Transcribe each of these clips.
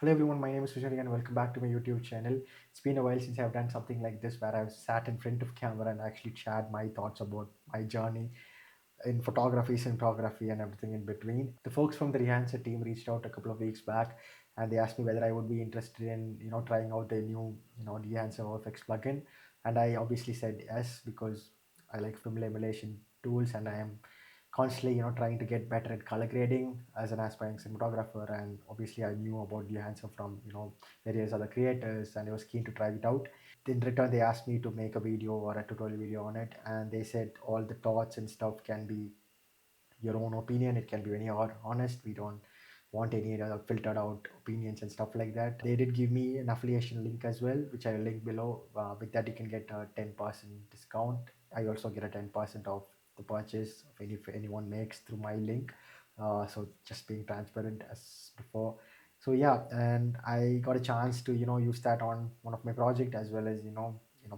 Hello everyone, my name is Vishal and welcome back to my YouTube channel. It's been a while since I've done something like this where I've sat in front of camera and actually shared my thoughts about my journey in photography, cinematography, and everything in between. The folks from the Dehancer team reached out a couple of weeks back and they asked me whether I would be interested in trying out the new Dehancer OFX plugin, and I obviously said yes because I like film emulation tools and I am constantly trying to get better at color grading as an aspiring cinematographer. And obviously I knew about Dehancer from various other creators and I was keen to try it out. In return, they asked me to make a video or a tutorial video on it, and they said all the thoughts and stuff can be your own opinion. It can be very honest. We don't want any filtered out opinions and stuff like that. They did give me an affiliation link as well, which I will link below. With that, you can get a 10% discount. I also get a 10% off the purchase if anyone makes through my link. So just being transparent as before. So yeah, and I got a chance to use that on one of my project, as well as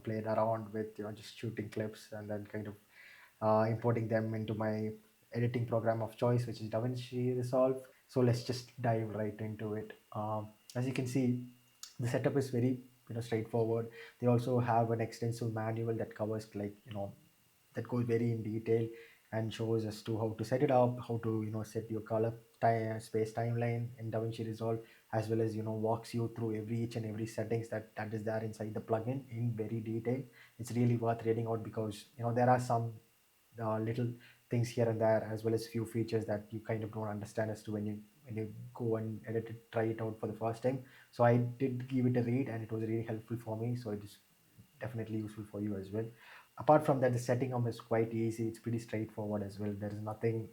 played around with just shooting clips and then kind of importing them into my editing program of choice, which is Davinci Resolve. So let's just dive right into it. As you can see, the setup is very straightforward. They also have an extensive manual that covers that goes very in detail and shows as to how to set it up, how to set your color space timeline in DaVinci Resolve, as well as walks you through each and every settings that is there inside the plugin in very detail. It's really worth reading out because there are some little things here and there, as well as few features that you kind of don't understand as to when you go and edit it, try it out for the first time. So I did give it a read and it was really helpful for me, so it is definitely useful for you as well. Apart from that, the setting up is quite easy. It's pretty straightforward as well. There is nothing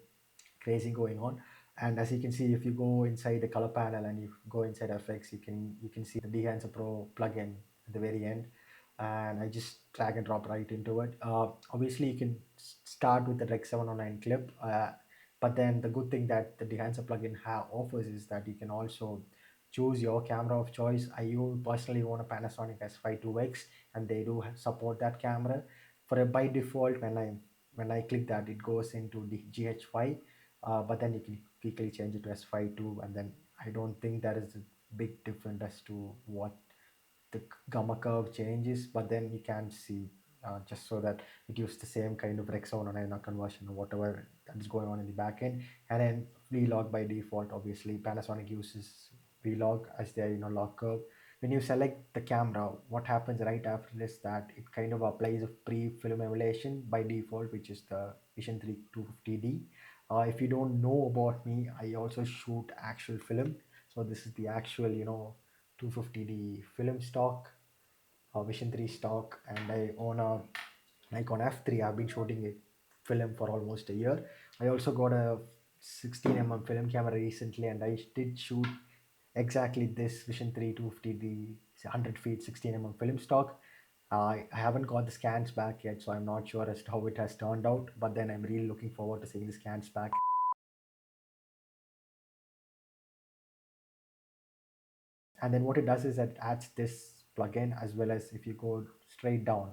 crazy going on. And as you can see, if you go inside the color panel and you go inside FX, you can see the Dehancer Pro plugin at the very end. And I just drag and drop right into it. Obviously, you can start with the Rec 709 clip. But then the good thing that the Dehancer plugin offers is that you can also choose your camera of choice. Personally own a Panasonic S5 2X, and they do support that camera. For a by default, when I click that, it goes into the GH5, but then you can quickly change it to S5 2, and then I don't think there is a big difference as to what the gamma curve changes, but then you can see just so that it gives the same kind of Rexona and conversion or whatever that is going on in the backend. And then vlog by default, obviously Panasonic uses vlog as their log curve. When you select the camera, what happens right after this, that it kind of applies a pre-film emulation by default, which is the Vision 3 250D. If you don't know about me, I also shoot actual film. So this is the actual 250D film stock, Vision 3 stock, and I own a Nikon F3. I've been shooting it film for almost a year. I also got a 16mm film camera recently, and I did shoot exactly this Vision 3 250D 100 feet 16mm film stock. I haven't got the scans back yet, so I'm not sure as to how it has turned out, but then I'm really looking forward to seeing the scans back. And then what it does is that it adds this plugin, as well as if you go straight down,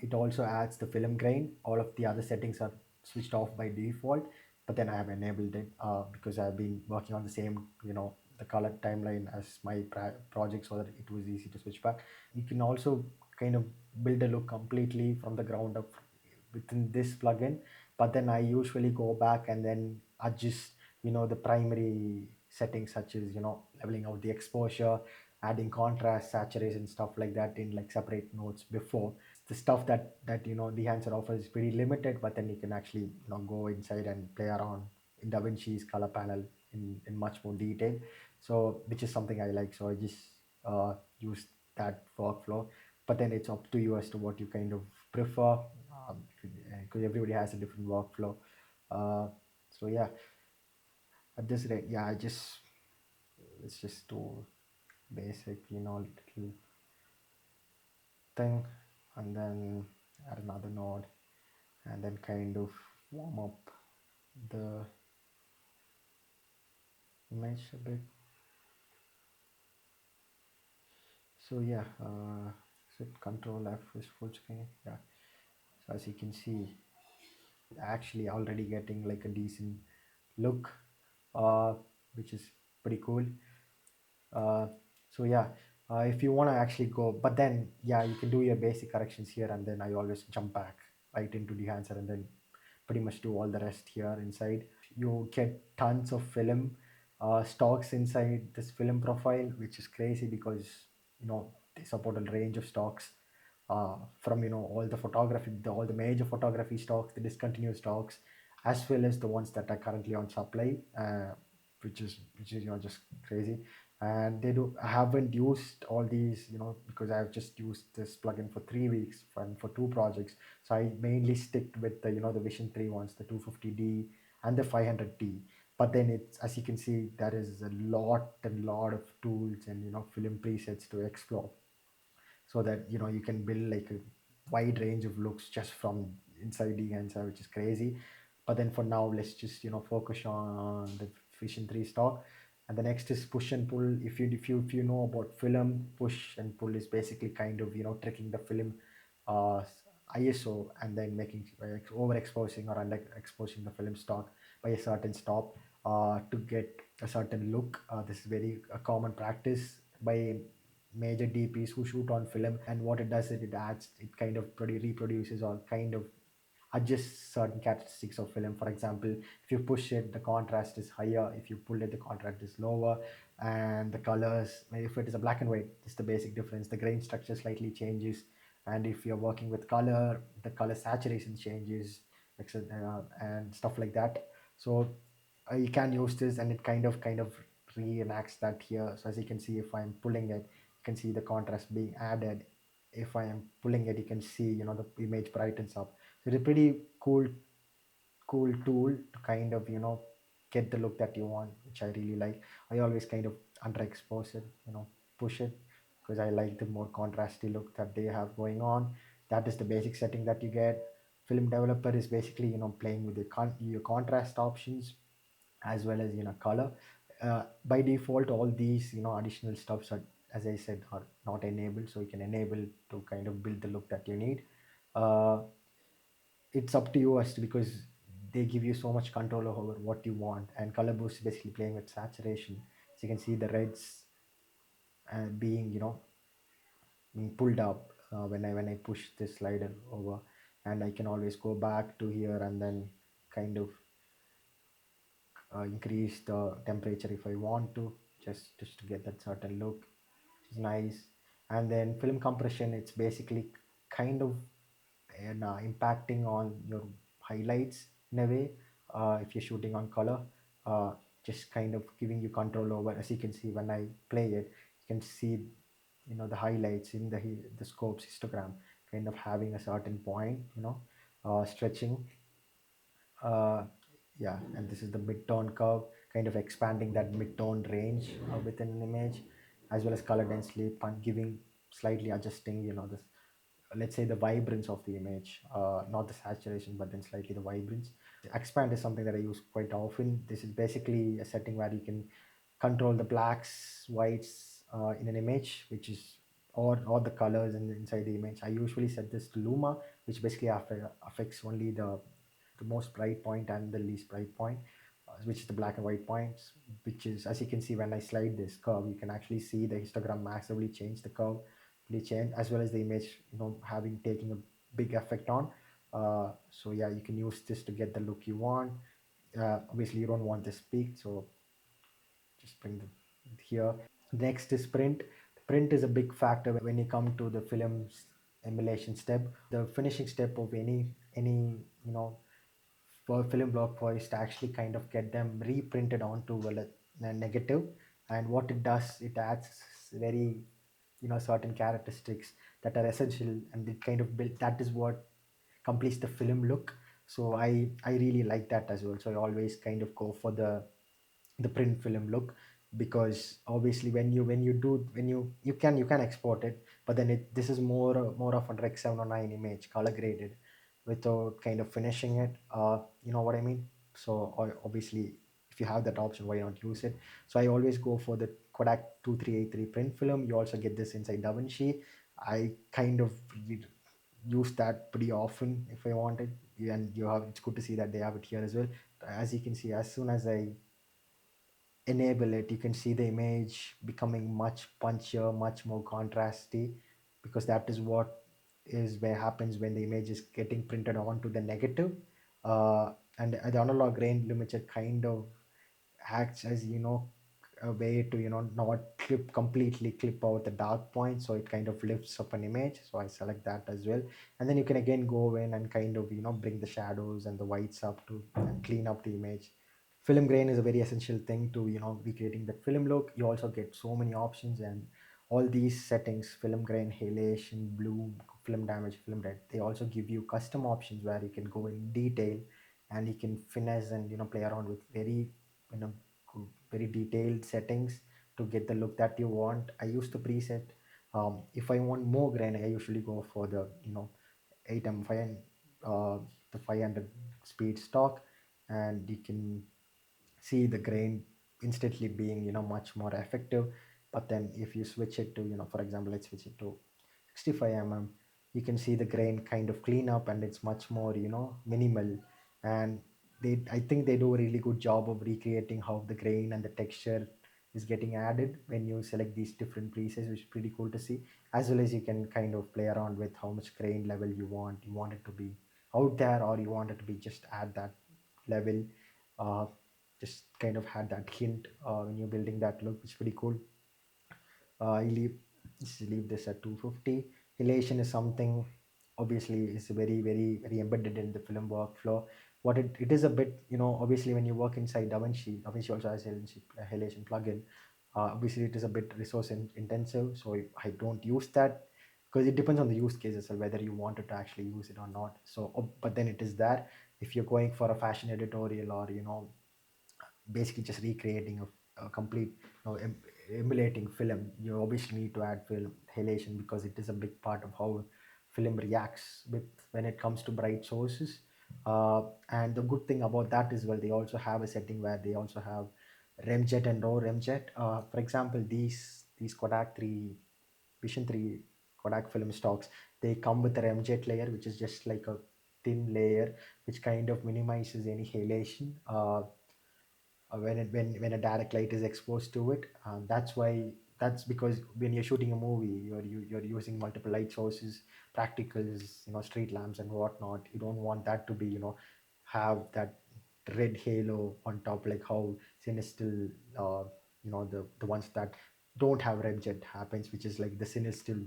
it also adds the film grain. All of the other settings are switched off by default, but then I have enabled it because I've been working on the same, the color timeline as my project, so that it was easy to switch back. You can also kind of build a look completely from the ground up within this plugin, but then I usually go back and then adjust, the primary settings, such as, leveling out the exposure, adding contrast, saturation, stuff like that in like separate notes before. The stuff that Dehancer offers is pretty limited, but then you can actually go inside and play around in DaVinci's color panel in much more detail. So which is something I like. So I just use that workflow. But then it's up to you as to what you kind of prefer, because everybody has a different workflow. Uh, so yeah, at this rate, yeah, let's just do basic, little thing, and then add another node, and then kind of warm up the image a bit. So yeah, set Control F is full screen. Yeah, so as you can see, actually already getting like a decent look, uh, which is pretty cool. uh, so yeah, if you want to actually go, but then yeah, you can do your basic corrections here, and then I always jump back right into Dehancer and then pretty much do all the rest here inside. You get tons of film stocks inside this film profile, which is crazy because they support a range of stocks, from all the photography, all the major photography stocks, the discontinued stocks, as well as the ones that are currently on supply, which is just crazy. And I haven't used all these, because I've just used this plugin for 3 weeks and for two projects. So I mainly stick with the Vision 3 ones, the 250D and the 500D. But then it's, as you can see, there is a lot and lot of tools and film presets to explore, so that you can build like a wide range of looks just from inside the answer, which is crazy. But then for now, let's just focus on the Vision 3 stock. And the next is push and pull. If you know about film, push and pull is basically kind of tricking the film uh, ISO, and then making overexposing or underexposing the film stock by a certain stop to get a certain look. This is very a common practice by major DPs who shoot on film. And what it does is it kind of reproduces or kind of adjusts certain characteristics of film. For example, if you push it, the contrast is higher. If you pull it, the contrast is lower. And the colors, if it is a black and white, it's the basic difference. The grain structure slightly changes. And if you're working with color, the color saturation changes, and stuff like that. So you can use this, and it kind of reenacts that here. So as you can see, if I'm pulling it, you can see the contrast being added. If I am pulling it, you can see the image brightens up. So it's a pretty cool tool to kind of get the look that you want, which I really like. I always kind of underexpose it, push it, because I like the more contrasty look that they have going on. That is the basic setting that you get. Film developer is basically playing with your contrast options, as well as color. By default, all these additional stuffs are, as I said, are not enabled, so you can enable to kind of build the look that you need. uh, it's up to you, as to, because they give you so much control over what you want. And color boost is basically playing with saturation, so you can see the reds being being pulled up when I push this slider over. And I can always go back to here and then kind of increase the temperature if I want to, just to get that certain look, which is nice. And then film compression, it's basically kind of impacting on your highlights in a way. If you're shooting on color, uh, just kind of giving you control over. As you can see, when I play it, you can see the highlights in the scope's histogram kind of having a certain point, stretching. uh, yeah, and this is the mid-tone curve, kind of expanding that mid-tone range within an image, as well as color density, giving, slightly adjusting, this, let's say, the vibrance of the image, not the saturation, but then slightly the vibrance. Expand is something that I use quite often. This is basically a setting where you can control the blacks, whites in an image, which is, or the colors inside the image. I usually set this to Luma, which basically affects only the most bright point and the least bright point, which is the black and white points. Which is, as you can see, when I slide this curve, you can actually see the histogram massively change, the curve really change, as well as the image, having taking a big effect on. So yeah, you can use this to get the look you want. Obviously, you don't want this peak, so just bring them here. Next is print. Print is a big factor when you come to the film's emulation step. The finishing step of any for film block voice to actually kind of get them reprinted onto a negative. And what it does, it adds very certain characteristics that are essential, and it kind of build, that is what completes the film look. So I really like that as well. So I always kind of go for the print film look, because obviously when you export it, but then this is more of a Rec 709 image, color graded, without kind of finishing it. You know what I mean? So obviously, if you have that option, why not use it? So I always go for the Kodak 2383 print film. You also get this inside Davinci. I kind of use that pretty often if I want it. And it's good to see that they have it here as well. As you can see, as soon as I enable it, you can see the image becoming much punchier, much more contrasty, because that is what is where happens when the image is getting printed onto the negative. And the analog grain limiter kind of acts as, a way to, not completely clip out the dark point, so it kind of lifts up an image. So I select that as well, and then you can again go in and kind of, bring the shadows and the whites up to and clean up the image. Film grain is a very essential thing to, recreating that film look. You also get so many options, and all these settings, film grain, halation, bloom, film damage, film red, they also give you custom options where you can go in detail, and you can finesse and, play around with very, you know very detailed settings to get the look that you want. I use the preset. If I want more grain, I usually go for the, 8M5 and the 500 speed stock, and you can see the grain instantly being, much more effective. But then if you switch it to, for example, let's switch it to 65 mm, you can see the grain kind of clean up, and it's much more, minimal. And I think they do a really good job of recreating how the grain and the texture is getting added when you select these different presets, which is pretty cool to see. As well as you can kind of play around with how much grain level you want it to be out there, or you want it to be just at that level. uh, just kind of had that hint when you're building that look, which is pretty cool. I leave this at 250. Halation is something, obviously, is very, very, very embedded in the film workflow. What it is a bit, obviously when you work inside Davinci also has a halation plugin. Obviously it is a bit resource intensive, so I don't use that, because it depends on the use case as well, whether you wanted to actually use it or not. So, but then it is there. If you're going for a fashion editorial, or, basically just recreating a complete, emulating film, you obviously need to add film halation, because it is a big part of how film reacts with when it comes to bright sources. And the good thing about that is, well, they also have a setting where they also have remjet and no remjet. For example, these Kodak 3 Vision 3 Kodak film stocks, they come with a remjet layer, which is just like a thin layer, which kind of minimizes any halation. When a direct light is exposed to it. That's because when you're shooting a movie, you're using multiple light sources, practicals, street lamps and whatnot. You don't want that to be, have that red halo on top, like how Cinestil, the ones that don't have red jet happens, which is like the Cinestil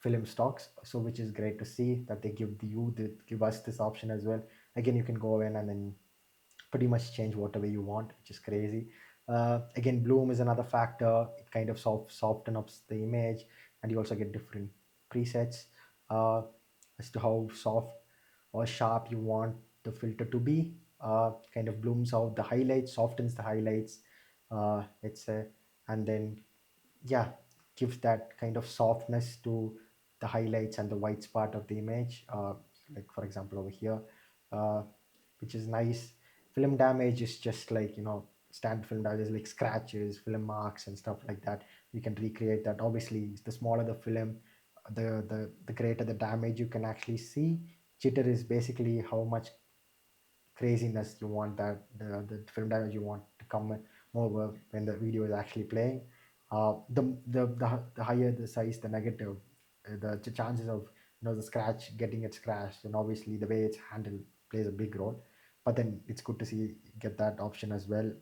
film stocks. So which is great to see that they give us this option as well. Again, you can go in and then pretty much change whatever you want, which is crazy. Again, bloom is another factor. It kind of soften up the image, and you also get different presets uh, as to how soft or sharp you want the filter to be. Kind of blooms out the highlights, softens the highlights, let's say, and then, yeah, gives that kind of softness to the highlights and the whites part of the image. Like for example over here, uh, which is nice. Film damage is just like, standard film damage, like scratches, film marks and stuff like that. You can recreate that. Obviously the smaller the film, the greater the damage you can actually see. Jitter is basically how much craziness you want, that the film damage you want to come over when the video is actually playing. The higher the size, the negative, the chances of, the scratch getting it scratched, and obviously the way it's handled plays a big role. But then it's good to see get that option as well.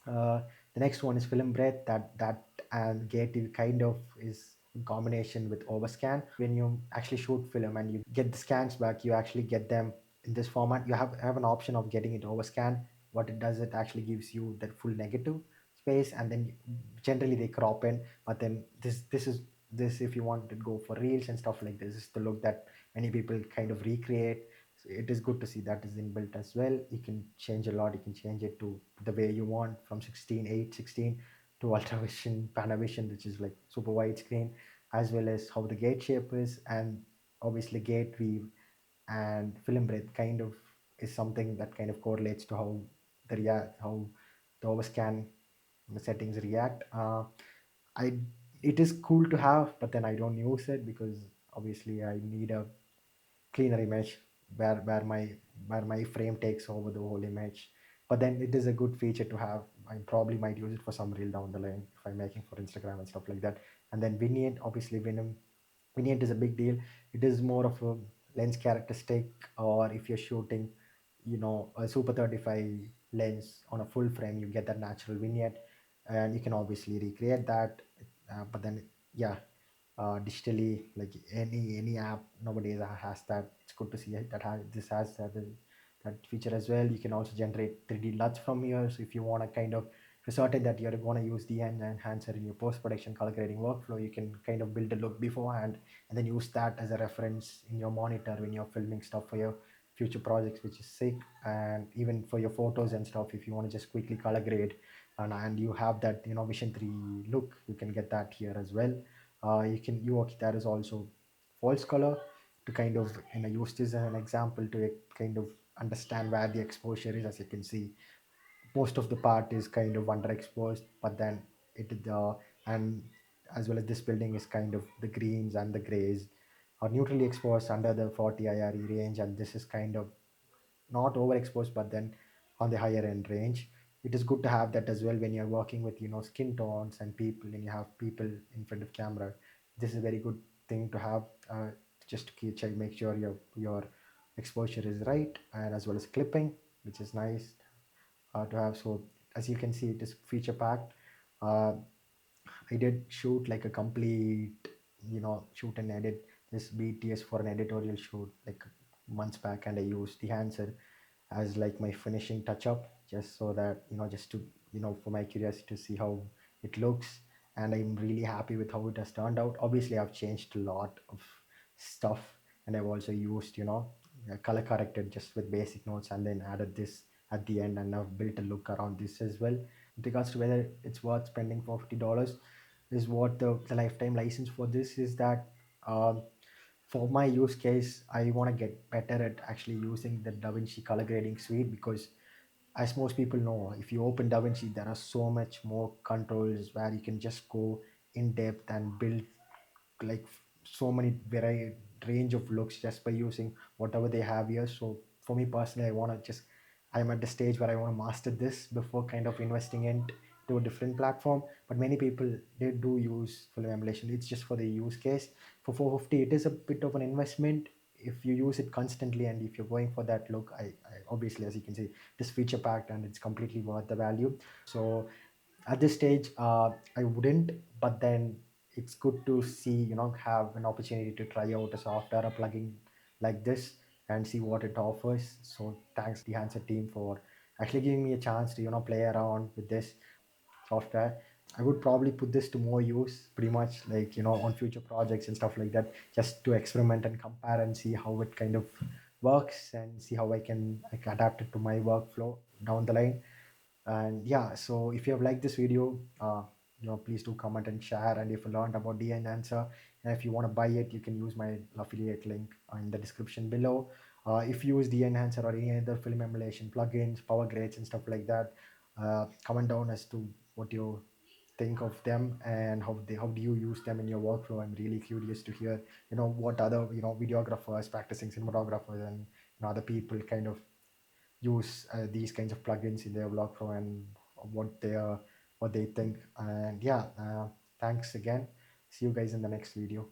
uh, the next one is film breadth. That and gated kind of is in combination with overscan. When you actually shoot film and you get the scans back, you actually get them in this format. You have an option of getting it overscan. What it does, it actually gives you that full negative space, and then generally they crop in. But then this, if you want to go for reels and stuff like this, is the look that many people kind of recreate. So it is good to see that is inbuilt as well. You can change a lot. You can change it to the way you want, from 16:8:16 to ultra vision, panavision, which is like super wide screen, as well as how the gate shape is, and obviously gate weave and film breadth kind of is something that kind of correlates to how the overscan the settings react. I It is cool to have, but then I don't use it because obviously I need a cleaner image where my frame takes over the whole image. But then it is a good feature to have. I probably might use it for some reel down the line if I'm making for Instagram and stuff like that. And then vignette, obviously vignette is a big deal. It is more of a lens characteristic, or if you're shooting, a super 35 lens on a full frame, you get that natural vignette, and you can obviously recreate that. But then, yeah, digitally, like any app nowadays has that. It's good to see it that this has that feature as well. You can also generate 3D LUTs from here. So if you want to kind of, if you're certain that you're going to use the enhancer in your post-production color grading workflow, you can kind of build a look beforehand and then use that as a reference in your monitor when you're filming stuff for your future projects, which is sick. And even for your photos and stuff, if you want to just quickly color grade, and you have that, Vision 3 look, you can get that here as well. That is also false color, to kind of, use this as an example to kind of understand where the exposure is. As you can see, most of the part is kind of underexposed, but then and as well as this building is kind of the greens and the grays are neutrally exposed under the 40 IRE range, and this is kind of not overexposed, but then on the higher end range. It is good to have that as well when you're working with, skin tones and people, and you have people in front of camera. This is a very good thing to have, just to check, make sure your exposure is right, and as well as clipping, which is nice to have. So as you can see, it is feature packed. uh, I did shoot like a complete, shoot and edit this BTS for an editorial shoot like months back, and I used Dehancer as like my finishing touch up, just so that, just to, for my curiosity to see how it looks. And I'm really happy with how it has turned out. Obviously, I've changed a lot of stuff, and I've also used, color corrected just with basic notes, and then added this at the end, and I've built a look around this as well. With regards to whether it's worth spending for $50, is what the lifetime license for this is, that um, for my use case, I want to get better at actually using the DaVinci color grading suite, because as most people know, if you open DaVinci, there are so much more controls where you can just go in depth and build like so many variety range of looks just by using whatever they have here. So for me personally, I'm at the stage where I want to master this before kind of investing into a different platform. But many people, they do use film emulation. It's just for the use case. For 450, it is a bit of an investment if you use it constantly, and if you're going for that look. I obviously, as you can see, it is feature packed and it's completely worth the value. So at this stage, I wouldn't, but then it's good to see, have an opportunity to try out a software, a plugin like this, and see what it offers. So thanks the Hanser team for actually giving me a chance to, play around with this software. I would probably put this to more use, pretty much like, on future projects and stuff like that, just to experiment and compare and see how it kind of works, and see how I can like adapt it to my workflow down the line. And yeah, so if you have liked this video, please do comment and share. And if you learned about the answer, and if you want to buy it, you can use my affiliate link in the description below. If you use the enhancer or any other film emulation plugins, power grades and stuff like that, comment down as to what you think of them, and how do you use them in your workflow. I'm really curious to hear, what other, videographers, practicing cinematographers, and other people kind of use these kinds of plugins in their workflow, and what they think. And yeah, thanks again. See you guys in the next video.